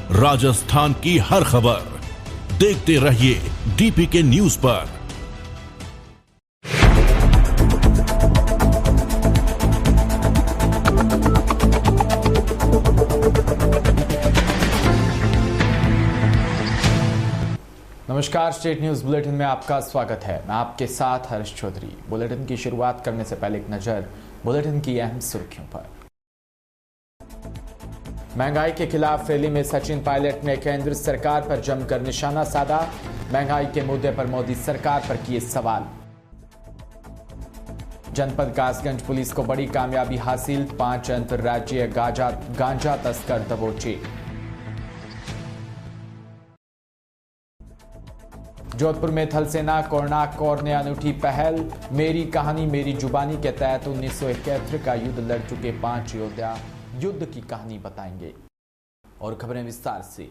राजस्थान की हर खबर देखते रहिए डीपीके न्यूज पर। नमस्कार, स्टेट न्यूज बुलेटिन में आपका स्वागत है। मैं आपके साथ हर्ष चौधरी। बुलेटिन की शुरुआत करने से पहले एक नजर बुलेटिन की अहम सुर्खियों पर। महंगाई के खिलाफ रैली में सचिन पायलट ने केंद्र सरकार पर जमकर निशाना साधा। महंगाई के मुद्दे पर मोदी सरकार पर किए सवाल। जनपद कासगंज पुलिस को बड़ी कामयाबी हासिल, 5 अंतर्राज्यीय गांजा तस्कर दबोचे। जोधपुर में थल सेना कोरनाक कोर ने अनूठी पहल, मेरी कहानी मेरी जुबानी के तहत 1971 का युद्ध लड़ चुके 5 योद्धा युद्ध की कहानी बताएंगे। और खबरें विस्तार से।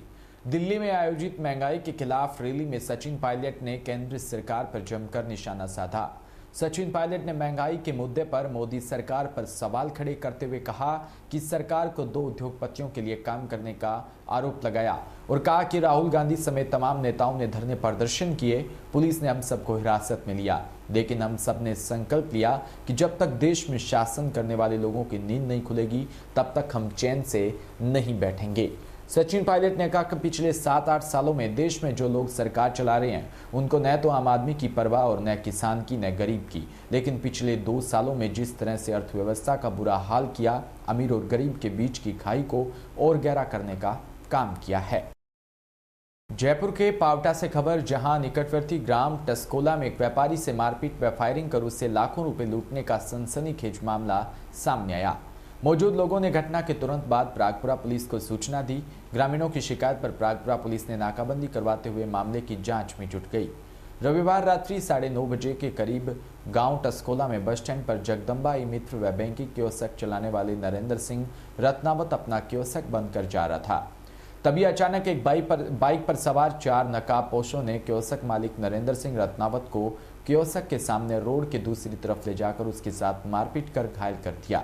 दिल्ली में आयोजित महंगाई के खिलाफ रैली में सचिन पायलट ने केंद्र सरकार पर जमकर निशाना साधा। सचिन पायलट ने महंगाई के मुद्दे पर मोदी सरकार पर सवाल खड़े करते हुए कहा कि सरकार को 2 उद्योगपतियों के लिए काम करने का आरोप लगाया और कहा कि राहुल गांधी समेत तमाम नेताओं ने धरने प्रदर्शन किए, पुलिस ने हम सबको हिरासत में लिया, लेकिन हम सब ने संकल्प लिया कि जब तक देश में शासन करने वाले लोगों की नींद नहीं खुलेगी तब तक हम चैन से नहीं बैठेंगे। सचिन पायलट ने कहा कि पिछले 7-8 सालों में देश में जो लोग सरकार चला रहे हैं उनको न तो आम आदमी की परवाह और न किसान की न गरीब की, लेकिन पिछले 2 सालों में जिस तरह से अर्थव्यवस्था का बुरा हाल किया, अमीर और गरीब के बीच की खाई को और गहरा करने का काम किया है। जयपुर के पावटा से खबर, जहां निकटवर्ती ग्राम टस्कोला में एक व्यापारी से मारपीट व फायरिंग कर उससे लाखों रुपए लूटने का सनसनीखेज मामला सामने आया। मौजूद लोगों ने घटना के तुरंत बाद प्रागपुरा पुलिस को सूचना दी। ग्रामीणों की शिकायत पर प्रागपुरा पुलिस ने नाकाबंदी करवाते हुए मामले की जांच में जुट गई। रविवार रात्रि 9:30 बजे के करीब गांव टस्कोला में बस स्टैंड पर जगदम्बा ई मित्र व बैंकिंग कियोस्क चलाने वाले नरेंद्र सिंह रत्नावत अपना कियोस्क बंद कर जा रहा था। तभी अचानक एक बाइक पर सवार 4 नकाबपोशों ने कियोस्क मालिक नरेंद्र सिंह रत्नावत को कियोस्क के सामने रोड के दूसरी तरफ ले जाकर उसके साथ मारपीट कर घायल कर दिया।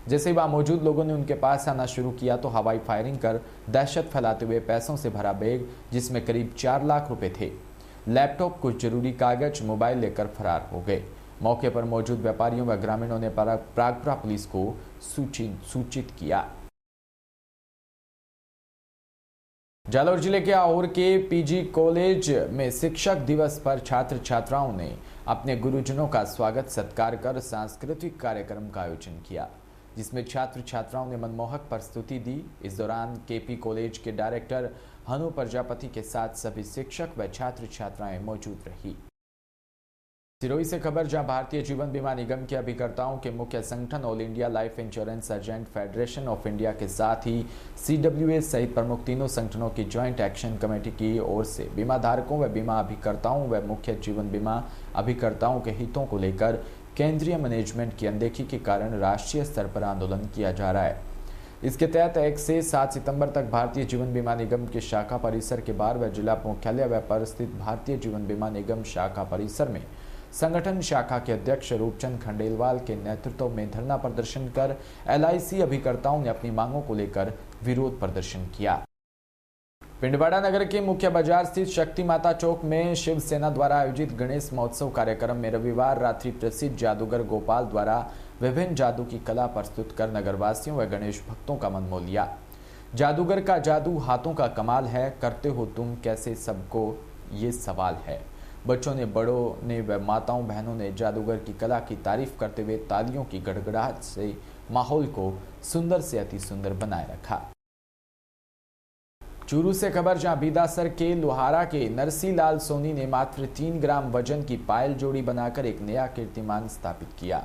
जैसे ही वहां मौजूद लोगों ने उनके पास आना शुरू किया तो हवाई फायरिंग कर दहशत फैलाते हुए पैसों से भरा बैग, जिसमें करीब 4 लाख रुपए थे, लैपटॉप, कुछ जरूरी कागज, मोबाइल लेकर फरार हो गए। मौके पर मौजूद व्यापारियों व ग्रामीणों ने प्रागपुरा पुलिस को सूचित किया। जालौर जिले के आहोर के पीजी कॉलेज में शिक्षक दिवस पर छात्र छात्राओं ने अपने गुरुजनों का स्वागत सत्कार कर सांस्कृतिक कार्यक्रम का आयोजन किया, जिसमें छात्र छात्राओं ने मनमोहक प्रस्तुति दी। इस दौरान केपी कॉलेज के डायरेक्टर हनु प्रजापति के साथ सभी शिक्षक व छात्र छात्राएं मौजूद रही। सिरोही से खबर, जहां भारतीय जीवन बीमा निगम के अभिकर्ताओं के मुख्य संगठन all India life insurance agent federation of India के साथ ही CWA सहित प्रमुख तीनों संगठनों की ज्वाइंट एक्शन कमेटी की ओर से बीमा धारकों व बीमा अभिकर्ताओं व मुख्य जीवन बीमा अभिकर्ताओं के हितों को लेकर केंद्रीय मैनेजमेंट की अनदेखी के कारण राष्ट्रीय स्तर पर आंदोलन किया जा रहा है। इसके तहत 1 से 7 सितंबर तक भारतीय जीवन बीमा निगम के शाखा परिसर के बाहर व जिला मुख्यालय व पर स्थित भारतीय जीवन बीमा निगम शाखा परिसर में संगठन शाखा के अध्यक्ष रूपचंद खंडेलवाल के नेतृत्व में धरना प्रदर्शन कर LIC अभिकर्ताओं ने अपनी मांगों को लेकर विरोध प्रदर्शन किया। पिंडवाड़ा नगर के मुख्य बाजार स्थित शक्ति माता चौक में शिवसेना द्वारा आयोजित गणेश महोत्सव कार्यक्रम में रविवार रात्रि प्रसिद्ध जादूगर गोपाल द्वारा विभिन्न जादू की कला प्रस्तुत कर नगरवासियों व गणेश भक्तों का मन मोह लिया। जादूगर का जादू हाथों का कमाल है, करते हो तुम कैसे सबको ये सवाल है। बच्चों ने, बड़ों ने व माताओं बहनों ने जादूगर की कला की तारीफ करते हुए तालियों की गड़गड़ाहट से माहौल को सुंदर से अति सुंदर बनाए रखा। चूरू से खबर, जहां बीदासर के लोहारा के नरसी लाल सोनी ने मात्र 3 ग्राम वजन की पायल जोड़ी बनाकर एक नया कीर्तिमान स्थापित किया।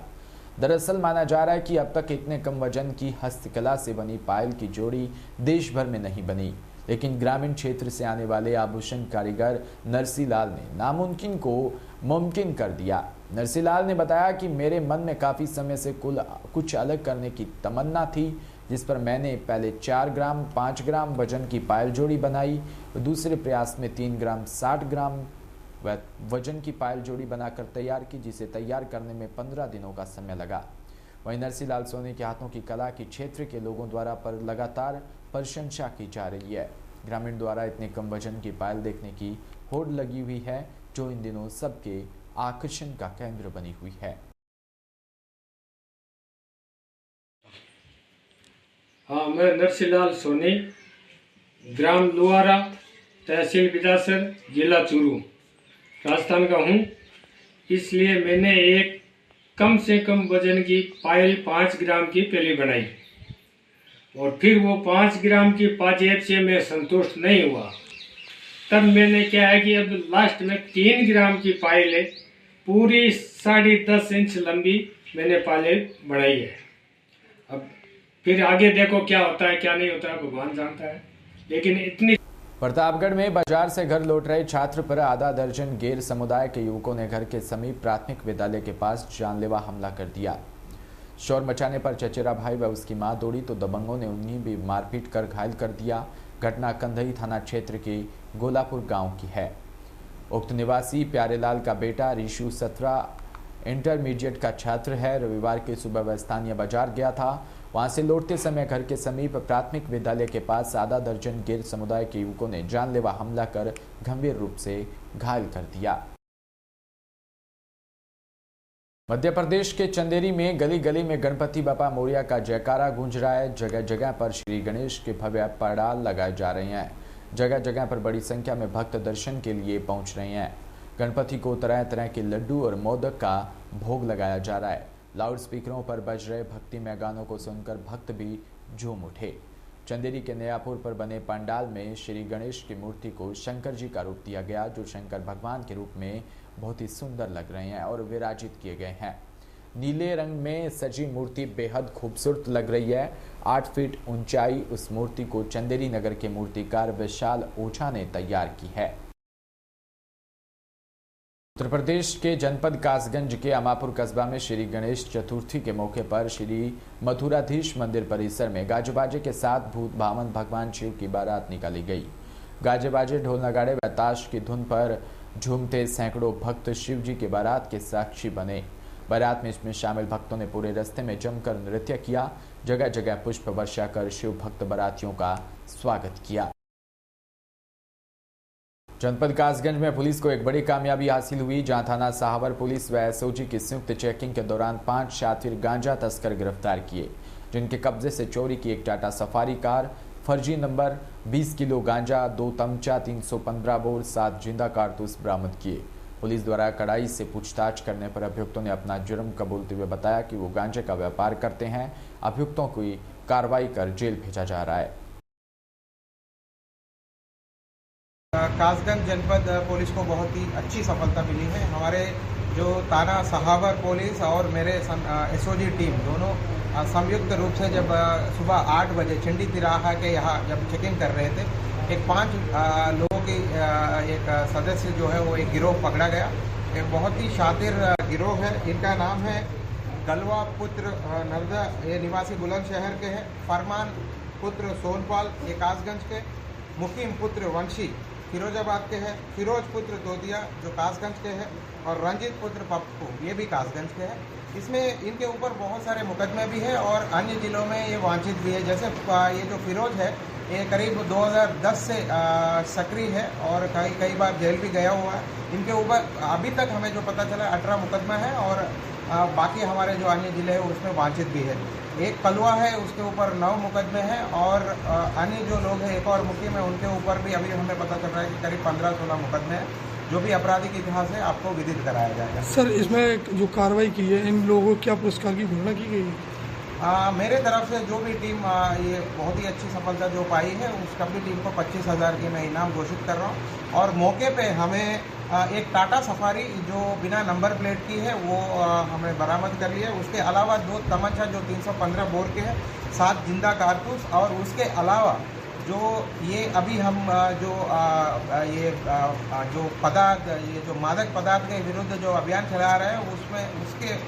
दरअसल माना जा रहा है कि अब तक इतने कम वजन की हस्तकला से बनी पायल की जोड़ी देश भर में नहीं बनी, लेकिन ग्रामीण क्षेत्र से आने वाले आभूषण कारीगर नरसी लाल ने नामुमकिन को मुमकिन कर दिया। नरसी लाल ने बताया कि मेरे मन में काफी समय से कुछ अलग करने की तमन्ना थी, जिस पर मैंने पहले 4 ग्राम 5 ग्राम वजन की पायल जोड़ी बनाई, दूसरे प्रयास में 3 ग्राम 60 ग्राम वजन की पायल जोड़ी बनाकर तैयार की, जिसे तैयार करने में 15 दिनों का समय लगा। वहीं नरसी लाल सोनी के हाथों की कला की क्षेत्र के लोगों द्वारा पर लगातार प्रशंसा की जा रही है। ग्रामीण द्वारा इतने कम वजन की पायल देखने की होड़ लगी हुई है, जो इन दिनों सबके आकर्षण का केंद्र बनी हुई है। हाँ, मैं नरसिंहलाल सोनी, ग्राम लुआरा, तहसील बिदासर, जिला चूरू, राजस्थान का हूँ। इसलिए मैंने एक कम से कम वजन की पायल 5 ग्राम की पहले बनाई और फिर वो 5 ग्राम की पाजेब से मैं संतुष्ट नहीं हुआ। तब मैंने क्या है कि अब लास्ट में 3 ग्राम की पायल है, पूरी 10.5 इंच लंबी मैंने पायल बनाई है। अब फिर आगे देखो क्या होता है क्या नहीं होता है, भगवान जानता है। लेकिन इतनी प्रतापगढ़ में बाजार से घर लौट रहे छात्र पर आधा दर्जन गैर समुदाय के युवकों ने घर के समीप प्राथमिक विद्यालय के पास जानलेवा हमला कर दिया। शोर मचाने पर चचेरा भाई व उसकी मां दौड़ी तो दबंगों ने उन्हें भी मारपीट कर घायल कर दिया। घटना कंधई थाना क्षेत्र के गोलापुर गांव की है। उक्त निवासी प्यारेलाल का बेटा रिशु 17 इंटरमीडिएट का छात्र है। रविवार की सुबह वह स्थानीय बाजार गया था। वहां से लौटते समय घर के समीप प्राथमिक विद्यालय के पास आधा दर्जन गैर समुदाय के युवकों ने जानलेवा हमला कर गंभीर रूप से घायल कर दिया। मध्य प्रदेश के चंदेरी में गली गली में गणपति बापा मोरिया का जयकारा गूंज रहा है। जगह जगह पर श्री गणेश के भव्य पंडाल लगाए जा रहे हैं। जगह जगह पर बड़ी संख्या में भक्त दर्शन के लिए पहुंच रहे हैं। गणपति को तरह तरह के लड्डू और मोदक का भोग लगाया जा रहा है। लाउड स्पीकरों पर बज रहे भक्तिमय गानों को सुनकर भक्त भी झूम उठे। चंदेरी के नयापुर पर बने पंडाल में श्री गणेश की मूर्ति को शंकर जी का रूप दिया गया, जो शंकर भगवान के रूप में बहुत ही सुंदर लग रहे हैं और विराजित किए गए हैं। नीले रंग में सजी मूर्ति बेहद खूबसूरत लग रही है। 8 फीट ऊंचाई उस मूर्ति को चंदेरी नगर के मूर्तिकार विशाल ओझा ने तैयार की है। उत्तर प्रदेश के जनपद कासगंज के अमापुर कस्बा में श्री गणेश चतुर्थी के मौके पर श्री मथुराधीश मंदिर परिसर में गाजे बाजे के साथ भूत भावन भगवान शिव की बारात निकाली गई। गाजे बाजे, ढोल नगाड़े व ताश की धुन पर झूमते सैकड़ों भक्त शिव जी के बारात के साक्षी बने। बारात में इसमें शामिल भक्तों ने पूरे रास्ते में जमकर नृत्य किया। जगह जगह पुष्प वर्षा कर शिव भक्त बारातियों का स्वागत किया। जनपद कासगंज में पुलिस को एक बड़ी कामयाबी हासिल हुई, जहां थाना साहवर पुलिस व एसओजी की संयुक्त चेकिंग के दौरान 5 शातिर गांजा तस्कर गिरफ्तार किए, जिनके कब्जे से चोरी की एक टाटा सफारी कार, फर्जी नंबर 20 किलो गांजा, 2 तमचा, 315 बोर, 7 जिंदा कारतूस बरामद किए। पुलिस द्वारा कड़ाई से पूछताछ करने पर अभियुक्तों ने अपना जुर्म कबूलते हुए बताया कि वो गांजे का व्यापार करते हैं। अभियुक्तों को कार्रवाई कर जेल भेजा जा रहा है। कासगंज जनपद पुलिस को बहुत ही अच्छी सफलता मिली है। हमारे जो थाना सहावर पुलिस और मेरे एसओजी टीम दोनों संयुक्त रूप से जब सुबह 8 बजे चंडी तिराहा के यहाँ जब चेकिंग कर रहे थे, एक 5 लोगों की एक सदस्य जो है वो एक गिरोह पकड़ा गया। एक बहुत ही शातिर गिरोह है। इनका नाम है गलवा पुत्र नर्दा, ये निवासी बुलंदशहर के हैं। फरमान पुत्र सोनपाल, ये कासगंज के। मुकीम पुत्र वंशी फिरोजाबाद के हैं। फिरोज पुत्र तोतिया जो कासगंज के हैं, और रंजीत पुत्र पप्पू ये भी कासगंज के हैं। इसमें इनके ऊपर बहुत सारे मुकदमे भी हैं और अन्य जिलों में ये वांछित भी है। जैसे ये जो फिरोज है ये करीब 2010 से सक्रिय है और कई बार जेल भी गया हुआ है। इनके ऊपर अभी तक हमें जो पता चला 18 मुकदमा है और बाकी हमारे जो अन्य जिले हैं उसमें वांछित भी है। एक कलवा है, उसके ऊपर 9 मुकदमे हैं और अन्य जो लोग हैं एक और मुकीम है, उनके ऊपर भी अभी हमें पता चल रहा है कि करीब 15-16 मुकदमे हैं। जो भी आपराधिक इतिहास है आपको विदित कराया जाएगा। सर, इसमें जो कार्रवाई की है इन लोगों को क्या पुरस्कार की घोषणा की गई है? मेरे तरफ से जो भी टीम ये बहुत ही अच्छी सफलता जो पाई है उस सभी टीम को 25,000 की मैं इनाम घोषित कर रहा हूँ। और मौके पे हमें एक टाटा सफारी जो बिना नंबर प्लेट की है वो हमने बरामद कर लिया है। उसके अलावा 2 तमंचा जो 315 बोर के हैं, 7 जिंदा कारतूस, और उसके अलावा जो ये अभी हम जो पदार्थ, ये जो मादक पदार्थ के विरुद्ध जो अभियान चला रहे हैं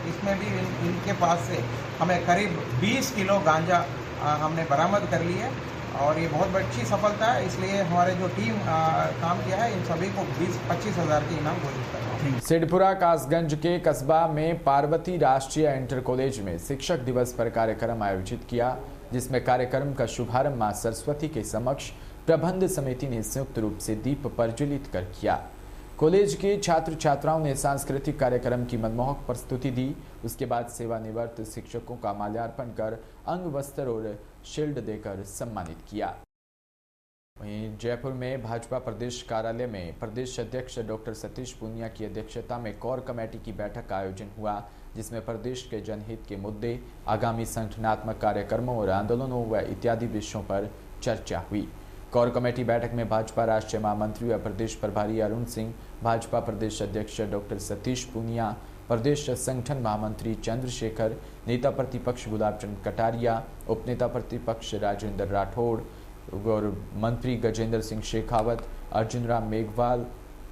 इसमें भी इनके पास से हमें करीब 20 किलो गांजा हमने बरामद कर ली है और ये बहुत अच्छी सफलता है। इसलिए हमारे जो टीम काम किया है इन सभी को 20-25,000 की इनाम घोषित कर रहा हूँ। सिद्धपुरा कासगंज के कस्बा में पार्वती राष्ट्रीय इंटर कॉलेज में शिक्षक दिवस पर कार्यक्रम आयोजित किया, जिसमें कार्यक्रम का शुभारंभ मां सरस्वती के समक्ष प्रबंध समिति ने संयुक्त रूप से दीप प्रज्वलित कर किया। कॉलेज के छात्र छात्राओं ने सांस्कृतिक कार्यक्रम की मनमोहक प्रस्तुति दी। उसके बाद सेवानिवृत्त शिक्षकों का माल्यार्पण कर अंग वस्त्र और शील्ड देकर सम्मानित किया। वहीं जयपुर में भाजपा प्रदेश कार्यालय में प्रदेश अध्यक्ष डॉक्टर सतीश पूनिया की अध्यक्षता में कोर कमेटी की बैठक का आयोजन हुआ, जिसमें प्रदेश के जनहित के मुद्दे, आगामी संगठनात्मक कार्यक्रमों और आंदोलनों व इत्यादि विषयों पर चर्चा हुई। कोर कमेटी बैठक में भाजपा राष्ट्रीय महामंत्री व प्रदेश प्रभारी अरुण सिंह, भाजपा प्रदेश अध्यक्ष डॉक्टर सतीश पूनिया, प्रदेश संगठन महामंत्री चंद्रशेखर, नेता प्रतिपक्ष गुलाबचंद कटारिया, उपनेता प्रतिपक्ष राजेंद्र राठौड़ और मंत्री गजेंद्र सिंह शेखावत, अर्जुन राम मेघवाल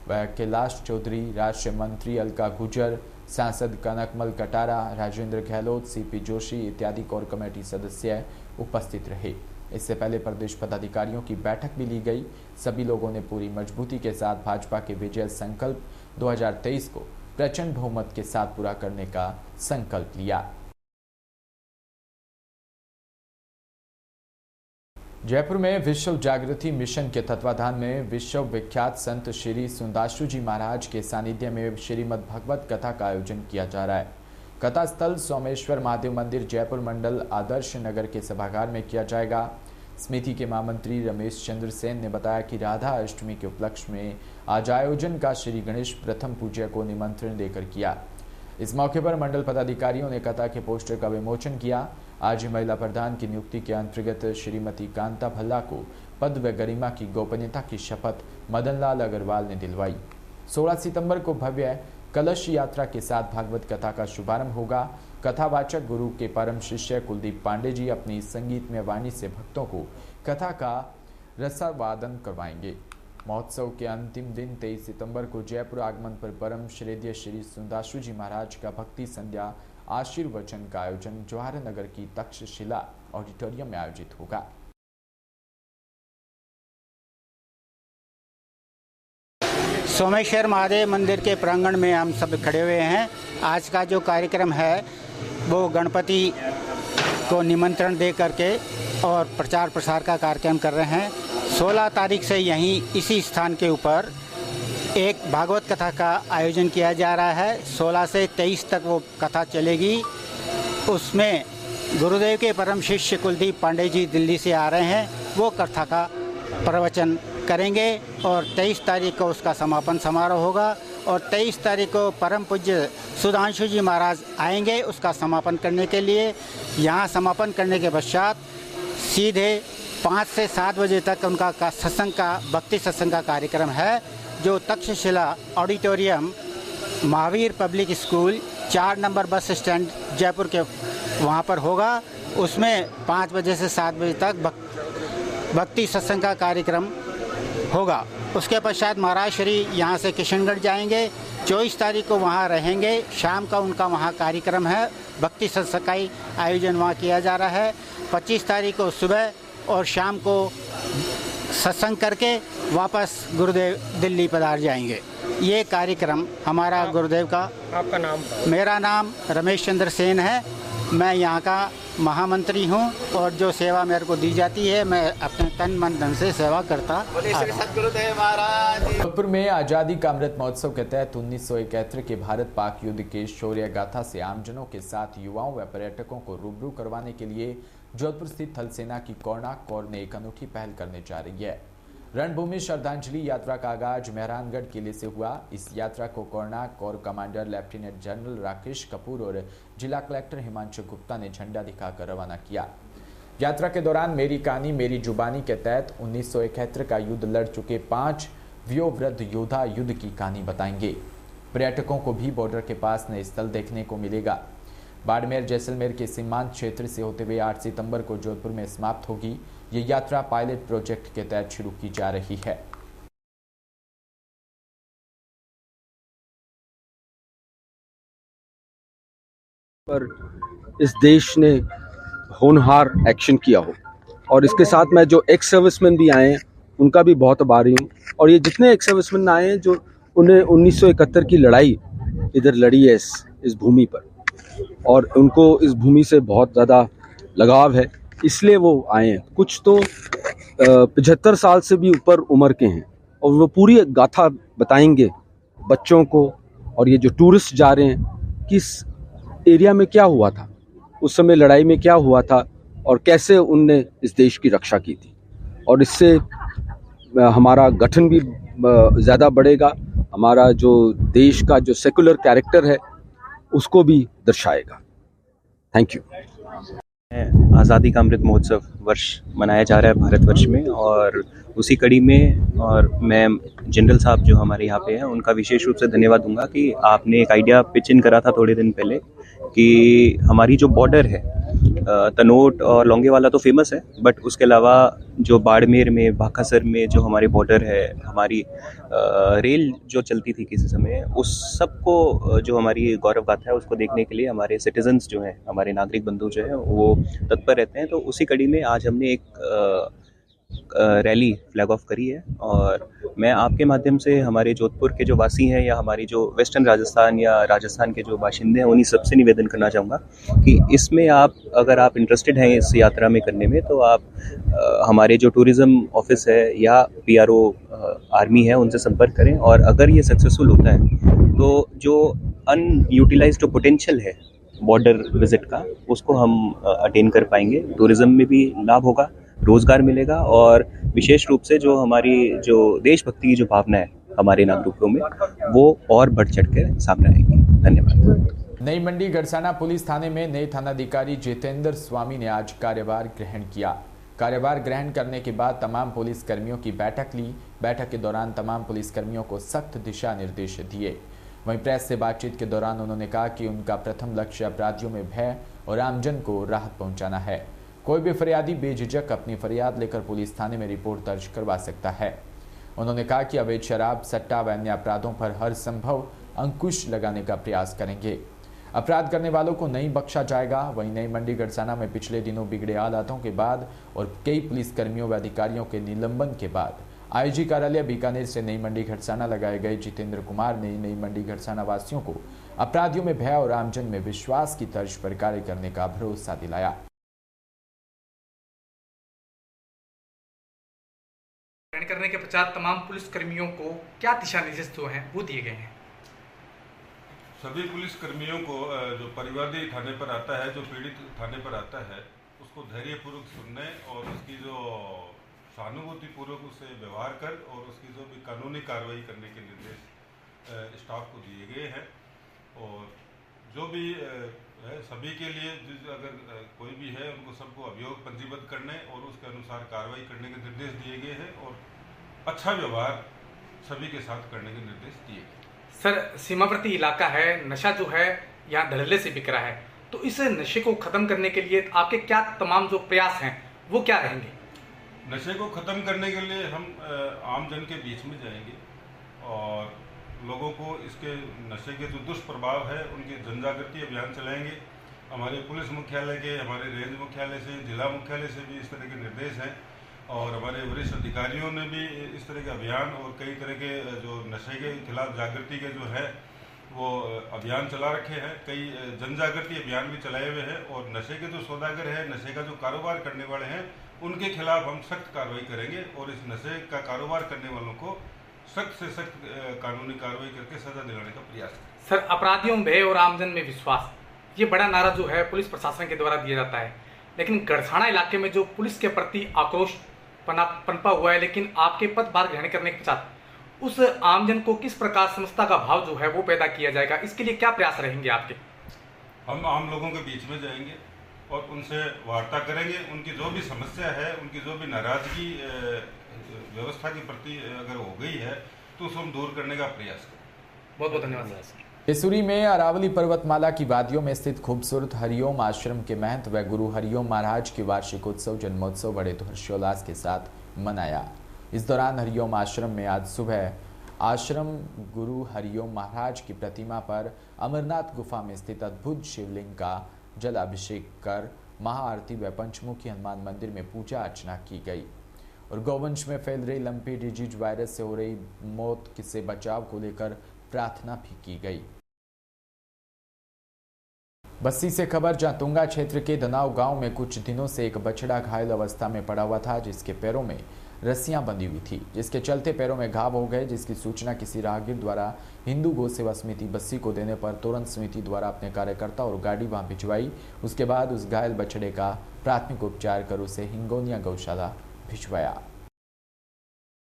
व कैलाश चौधरी, राष्ट्रीय मंत्री अलका गुजर, सांसद कनकमल कटारा, राजेंद्र गहलोत, सीपी जोशी इत्यादि कोर कमेटी सदस्य उपस्थित रहे। इससे पहले प्रदेश पदाधिकारियों की बैठक भी ली गई। सभी लोगों ने पूरी मजबूती के साथ भाजपा के विजय संकल्प 2023 को प्रचंड बहुमत के साथ पूरा करने का संकल्प लिया। जयपुर में विश्व जागृति मिशन के तत्वाधान में विश्व विख्यात संत श्री सुंदाशु जी महाराज के सानिध्य में श्रीमद् भगवत कथा का आयोजन किया जा रहा है। कथा स्थल सोमेश्वर महादेव मंदिर जयपुर मंडल आदर्श नगर के सभागार में किया जाएगा। समिति के महामंत्री रमेश चंद्र सेन ने बताया कि राधा अष्टमी के उपलक्ष्य में आज आयोजन का श्री गणेश प्रथम पूज्य को निमंत्रण देकर किया। इस मौके पर मंडल पदाधिकारियों ने कथा के पोस्टर का विमोचन किया। आज महिला प्रधान की नियुक्ति के अंतर्गत श्रीमती कांता भल्ला को पद व गरिमा की गोपनीयता की शपथ मदनलाल अग्रवाल ने दिलवाई। 16 सितंबर को भव्य कलश यात्रा के साथ भागवत कथा का शुभारंभ होगा। कथावाचक गुरु के परम शिष्य कुलदीप पांडे जी अपनी संगीतमय वाणी से भक्तों को कथा का रसावादन करवाएंगे। महोत्सव के अंतिम दिन 23 सितंबर को जयपुर आगमन पर परम श्रेष्ठ श्री सुंदाशु जी महाराज का भक्ति संध्या आशीर्वचन का आयोजन जवाहर नगर की तक्षशिला ऑडिटोरियम में आयोजित होगा। सोमेश्वर महादेव मंदिर के प्रांगण में हम सब खड़े हुए हैं। आज का जो कार्यक्रम है वो गणपति को निमंत्रण दे करके और प्रचार प्रसार का कार्यक्रम कर रहे हैं। 16 तारीख से यहीं इसी स्थान के ऊपर एक भागवत कथा का आयोजन किया जा रहा है। 16 से 23 तक वो कथा चलेगी। उसमें गुरुदेव के परम शिष्य कुलदीप पांडे जी दिल्ली से आ रहे हैं, वो कथा का प्रवचन करेंगे और 23 तारीख को उसका समापन समारोह होगा और 23 तारीख को परम पूज्य सुधांशु जी महाराज आएंगे उसका समापन करने के लिए। यहाँ समापन करने के पश्चात सीधे 5 से 7 बजे तक उनका सत्संग का भक्ति सत्संग का कार्यक्रम है, जो Takshashila auditorium Mahavir public school 4 number bus stand Jaipur के वहाँ पर होगा। उसमें 5 बजे से 7 बजे तक भक्ति सत्संग का कार्यक्रम होगा। उसके पश्चात महाराज श्री यहाँ से किशनगढ़ जाएंगे। 24 तारीख को वहाँ रहेंगे। शाम का उनका वहाँ कार्यक्रम है, भक्ति सत्संग का आयोजन वहाँ किया जा रहा है। 25 तारीख को सुबह और शाम को सत्संग करके वापस गुरुदेव दिल्ली पधार जाएंगे। ये कार्यक्रम हमारा गुरुदेव का। आपका नाम? मेरा नाम रमेश चंद्र सेन है। मैं यहाँ का महामंत्री हूँ और जो सेवा मेरे को दी जाती है मैं अपने तन मन धन से सेवा करता। जयपुर में आज़ादी का अमृत महोत्सव के तहत 1971 के भारत पाक युद्ध के शौर्य गाथा से आमजनों के साथ युवाओं व पर्यटकों को रूबरू करवाने के लिए जोधपुर स्थित थल सेना की कोणार्क कोर ने एक अनूठी पहल करने जा रही है। रणभूमि श्रद्धांजलि यात्रा का आगाज मेहरानगढ़ किले से हुआ। इस यात्रा को Konark core commander lieutenant general Rakesh Kapoor और जिला कलेक्टर हिमांशु गुप्ता ने झंडा दिखाकर रवाना किया। यात्रा के दौरान मेरी कहानी मेरी जुबानी के तहत 1971 का युद्ध लड़ चुके 5 वयोवृद्ध योद्धा युद्ध की कहानी बताएंगे। पर्यटकों को भी बॉर्डर के पास नए स्थल देखने को मिलेगा। बाड़मेर जैसलमेर के सीमांत क्षेत्र से होते हुए 8 सितंबर को जोधपुर में समाप्त होगी। ये यात्रा पायलट प्रोजेक्ट के तहत शुरू की जा रही है। पर इस देश ने होनहार एक्शन किया हो और इसके साथ में जो एक्स सर्विसमैन भी आए हैं उनका भी बहुत आभारी हूँ। और ये जितने एक्स सर्विसमैन आए हैं जो उन्हें 1971 की लड़ाई इधर लड़ी है इस भूमि पर, और उनको इस भूमि से बहुत ज़्यादा लगाव है, इसलिए वो आए हैं। कुछ तो 75 साल से भी ऊपर उम्र के हैं और वो पूरी गाथा बताएंगे बच्चों को और ये जो टूरिस्ट जा रहे हैं कि इस एरिया में क्या हुआ था, उस समय लड़ाई में क्या हुआ था और कैसे उनने इस देश की रक्षा की थी। और इससे हमारा गठन भी ज़्यादा बढ़ेगा, हमारा जो देश का जो सेकुलर कैरेक्टर है उसको भी दर्शाएगा। Thank you. आज़ादी का अमृत महोत्सव वर्ष मनाया जा रहा है भारतवर्ष में, और उसी कड़ी में और मैं जनरल साहब जो हमारे यहाँ पे हैं उनका विशेष रूप से धन्यवाद दूंगा कि आपने एक आइडिया पिच इन करा था थोड़े दिन पहले कि हमारी जो बॉर्डर है तनोट और लोंगेवाला तो फेमस है, बट उसके अलावा जो बाड़मेर में भाखासर में जो हमारे बॉर्डर है, हमारी रेल जो चलती थी किसी समय, उस सब को जो हमारी गौरव गाथा है उसको देखने के लिए हमारे सिटीजन्स जो हैं, हमारे नागरिक बंधु जो हैं वो तत्पर रहते हैं। तो उसी कड़ी में आज हमने एक रैली फ्लैग ऑफ करी है और मैं आपके माध्यम से हमारे जोधपुर के जो वासी हैं या हमारी जो वेस्टर्न राजस्थान या राजस्थान के जो बाशिंदे हैं उन्हीं सबसे निवेदन करना चाहूँगा कि इसमें अगर आप इंटरेस्टेड हैं इस यात्रा में करने में, तो आप हमारे जो टूरिज़्म ऑफिस है या PRO आर्मी है उनसे संपर्क करें, और अगर ये सक्सेसफुल होता है तो जो अनयूटिलाइज्ड जो पोटेंशियल है बॉर्डर विजिट का उसको हम अटेन कर पाएंगे। टूरिज़्म में भी लाभ होगा, रोजगार मिलेगा और विशेष रूप से जो हमारी जो देशभक्ति की जो भावना है हमारे नागरिकों में वो और बढ़ चढ़ कर सामने आएगी। धन्यवाद। नई मंडी गड़साना पुलिस थाने में नए थानाधिकारी जितेंद्र स्वामी ने आज कार्यभार ग्रहण किया। कार्यभार ग्रहण करने के बाद तमाम पुलिस कर्मियों की बैठक ली। बैठक के दौरान तमाम पुलिस कर्मियों को सख्त दिशा निर्देश दिए। वहीं प्रेस से बातचीत के दौरान उन्होंने कहा कि उनका प्रथम लक्ष्य अपराधियों में भय और आमजन को राहत पहुंचाना है। कोई भी फरियादी बेझिझक अपनी फरियाद लेकर पुलिस थाने में रिपोर्ट दर्ज करवा सकता है। उन्होंने कहा कि अवैध शराब, सट्टा व अन्य अपराधों पर हर संभव अंकुश लगाने का प्रयास करेंगे। अपराध करने वालों को नहीं बख्शा जाएगा। वहीं नई मंडी गड़साना में पिछले दिनों बिगड़े हालातों के बाद और कई पुलिसकर्मियों व अधिकारियों के निलंबन के बाद IG कार्यालय बीकानेर से नई मंडी गड़साना लगाए गए जितेंद्र कुमार ने नई मंडी गड़साना वासियों को अपराधियों में भय और आमजन में विश्वास की तर्ज पर कार्य करने का भरोसा दिलाया। करने के पश्चात तमाम पुलिस कर्मियों को क्या दिशा निर्देश जो हैं वो दिए गए हैं? सभी पुलिस कर्मियों को जो परिवादी थाने पर आता है, जो पीड़ित थाने पर आता है, उसको धैर्यपूर्वक सुनने और उसकी जो सहानुभूतिपूर्वक उससे व्यवहार कर और उसकी जो भी कानूनी कार्रवाई करने के निर्देश स्टाफ को दिए गए हैं। और जो भी है सभी के लिए अगर कोई भी है उनको सबको अभियोग पंजीबद्ध करने और उसके अनुसार कार्रवाई करने के निर्देश दिए गए हैं और अच्छा व्यवहार सभी के साथ करने के निर्देश दिए गए। सर, सीमावर्ती इलाका है, नशा जो है यहाँ धड़ल्ले से बिक रहा है, तो इस नशे को खत्म करने के लिए आपके क्या तमाम जो प्रयास हैं वो क्या रहेंगे? नशे को खत्म करने के लिए हम आम जन के बीच में जाएंगे और लोगों को इसके नशे के जो दुष्प्रभाव है उनके जनजागृति अभियान चलाएंगे। हमारे पुलिस मुख्यालय के, हमारे रेंज मुख्यालय से, जिला मुख्यालय से भी इस तरह के निर्देश हैं और हमारे वरिष्ठ अधिकारियों ने भी इस तरह के अभियान और कई तरह के जो नशे के खिलाफ जागृति के जो है वो अभियान चला रखे हैं। कई जनजागृति अभियान भी चलाए हुए हैं और नशे के जो सौदागर हैं, नशे का जो कारोबार करने वाले हैं, उनके खिलाफ हम सख्त कार्रवाई करेंगे और इस नशे का कारोबार करने वालों को सख्त से सख्त कानूनी कार्रवाई करके सजा दिलाने का प्रयास करें। सर, अपराधियों में भय और आमजन में विश्वास, ये बड़ा नारा जो है पुलिस प्रशासन के द्वारा दिया जाता है, लेकिन गड़साना इलाके में जो पुलिस के प्रति आक्रोश पनपा हुआ है, लेकिन आपके पदभार ग्रहण करने के पश्चात उस आमजन को किस प्रकार समझता का भाव जो है वो पैदा किया जाएगा, इसके लिए क्या प्रयास रहेंगे आपके? हम आम लोगों के बीच में जाएंगे और उनसे वार्ता करेंगे। उनकी जो भी समस्या है, उनकी जो भी नाराजगी व्यवस्था के प्रति अगर हो गई है तो उसको हम दूर करने का प्रयास करें। बहुत बहुत धन्यवाद सर। बेसुरी में अरावली पर्वतमाला की वादियों में स्थित खूबसूरत हरिओम आश्रम के महंत व गुरु हरिओम महाराज की वार्षिक उत्सव जन्मोत्सव बड़े हर्षोल्लास के साथ मनाया। इस दौरान हरिओम आश्रम में आज सुबह आश्रम गुरु हरिओम महाराज की प्रतिमा पर अमरनाथ गुफा में स्थित अद्भुत शिवलिंग का जलाभिषेक कर महाआरती व पंचमुखी हनुमान मंदिर में पूजा अर्चना की गई और गौवंश में फैल रही लंपी डिजीज वायरस से हो रही मौत से बचाव को लेकर प्रार्थना भी की गई। बस्सी से खबर, जहां तुंगा क्षेत्र के धनाव गांव में कुछ दिनों से एक बछड़ा घायल अवस्था में पड़ा हुआ था, जिसके पैरों में रस्सियां बंधी हुई थी, जिसके चलते पैरों में घाव हो गए। जिसकी सूचना किसी राहगीर द्वारा हिंदू गौ सेवा समिति बस्सी को देने पर तुरंत समिति द्वारा अपने कार्यकर्ता और गाड़ी वहां भिजवाई। उसके बाद उस घायल बछड़े का प्राथमिक उपचार कर उसे हिंगोनिया गौशाला भिजवाया।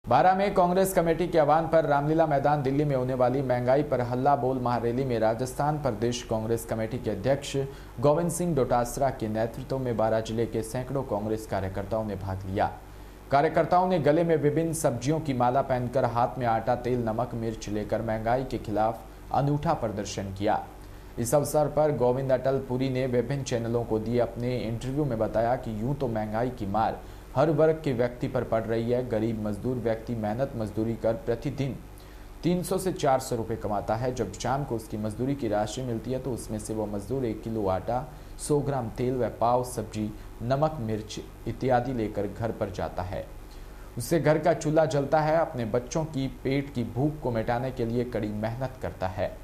बारा में कांग्रेस कमेटी के आह्वान पर रामलीला मैदान दिल्ली में होने वाली महंगाई पर हल्ला बोल महारैली में राजस्थान प्रदेश कांग्रेस कमेटी के अध्यक्ष गोविंद सिंह डोटासरा के नेतृत्व में बारा जिले के सैकड़ों कांग्रेस कार्यकर्ताओं ने भाग लिया। कार्यकर्ताओं ने गले में विभिन्न सब्जियों की माला पहनकर हाथ में आटा, तेल, नमक, मिर्च लेकर महंगाई के खिलाफ अनूठा प्रदर्शन किया। इस अवसर पर गोविंद अटलपुरी ने विभिन्न चैनलों को दिए अपने इंटरव्यू में बताया कि यूं तो महंगाई की मार हर वर्ग के व्यक्ति पर पड़ रही है। गरीब मजदूर व्यक्ति मेहनत मजदूरी कर प्रतिदिन 300 से 400 रुपए कमाता है। जब शाम को उसकी मजदूरी की राशि मिलती है तो उसमें से वो मजदूर 1 किलो आटा, 100 ग्राम तेल व पाव सब्जी, नमक, मिर्च इत्यादि लेकर घर पर जाता है। उससे घर का चूल्हा जलता है। अपने बच्चों की पेट की भूख को मिटाने के लिए कड़ी मेहनत करता है।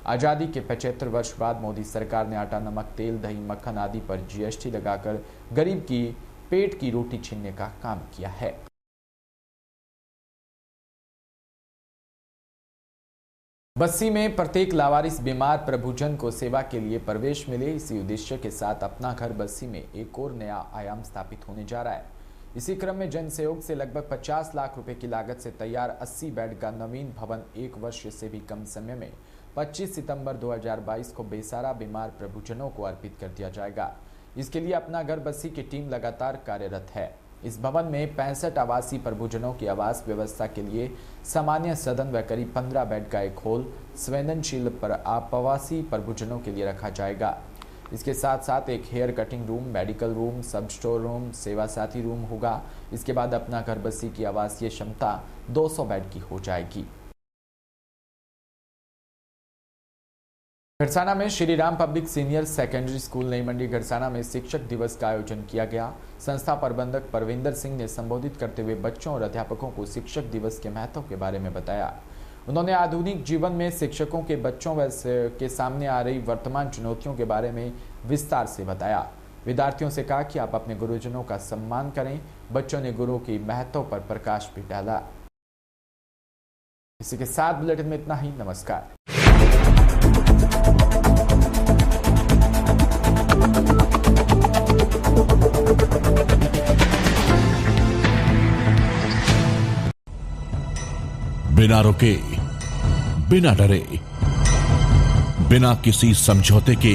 आज़ादी के 75 वर्ष बाद मोदी सरकार ने आटा, नमक, तेल, दही, मक्खन आदि पर GST लगाकर गरीब की पेट की रोटी छीनने का काम किया है। बस्सी में प्रत्येक लावारिस बीमार प्रभुजन को सेवा के लिए प्रवेश मिले, इसी उद्देश्य के साथ अपना घर बस्सी में एक और नया आयाम स्थापित होने जा रहा है। इसी क्रम में जन सहयोग से लगभग 50 लाख रुपए की लागत से तैयार 80 बेड का नवीन भवन 1 वर्ष से भी कम समय में 25 सितंबर 2022 को बेसहारा बीमार प्रभुजनों को अर्पित कर दिया जाएगा। इसके लिए अपना घर बस्सी की टीम लगातार कार्यरत है। इस भवन में 65 आवासीय प्रभुजनों की आवास व्यवस्था के लिए सामान्य सदन व करीब 15 बेड का एक हॉल संवेदनशील पर आवासीय प्रभुजनों के लिए रखा जाएगा। इसके साथ साथ एक hair cutting room, medical room, सब स्टोर रूम, सेवा साथी रूम होगा। इसके बाद अपना घर बस्सी की आवासीय क्षमता 200 बेड की हो जाएगी। घड़साना में Shri Ram public senior secondary school Nai Mandi Gharsana में शिक्षक दिवस का आयोजन किया गया। संस्था प्रबंधक परविंदर सिंह ने संबोधित करते हुए बच्चों और अध्यापकों को शिक्षक दिवस के महत्व के बारे में बताया। उन्होंने आधुनिक जीवन में शिक्षकों के बच्चों के सामने आ रही वर्तमान चुनौतियों के बारे में विस्तार से बताया। विद्यार्थियों से कहा कि आप अपने गुरुजनों का सम्मान करें। बच्चों ने गुरु की महत्व पर प्रकाश भी डाला। इसी के साथ बुलेटिन में इतना ही। नमस्कार। बिना रुके, बिना डरे, बिना किसी समझौते के